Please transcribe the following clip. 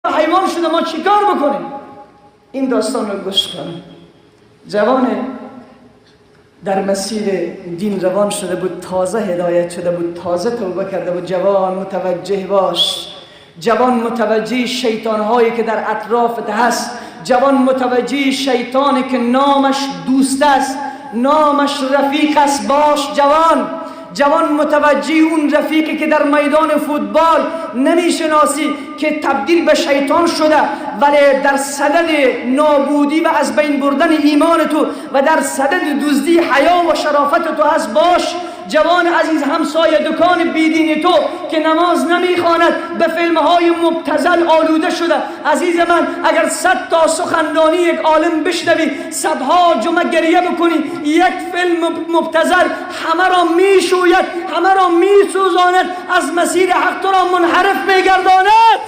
حیوان شده، ما چیکار بکنیم؟ این داستان رو گوش کن. جوان در مسیر دین روان شده بود، تازه هدایت شده بود، تازه توبه کرده بود. جوان متوجه باش، جوان متوجه شیطانهایی که در اطرافت هست، جوان متوجه شیطانی که نامش دوست است، نامش رفیق است. باش جوان متوجه اون رفیقی که در میدان فوتبال نمیشناسی، که تبدیل به شیطان شده، ولی در صدد نابودی و از بین بردن ایمان تو و در صدد دزدی حیا و شرافت تو هست. باش جوان عزیز، همسایه دکان بیدین تو که نماز نمیخواند، به فیلمهای مبتذل آلوده شده. عزیز من، اگر 100 تا سخنرانی یک عالم بشنوی، صدها جمعه گریه بکنی، یک فیلم مبتذل همه را میشوید، همه را میسوزاند، از مسیر حق تو را منحرف میگرداند.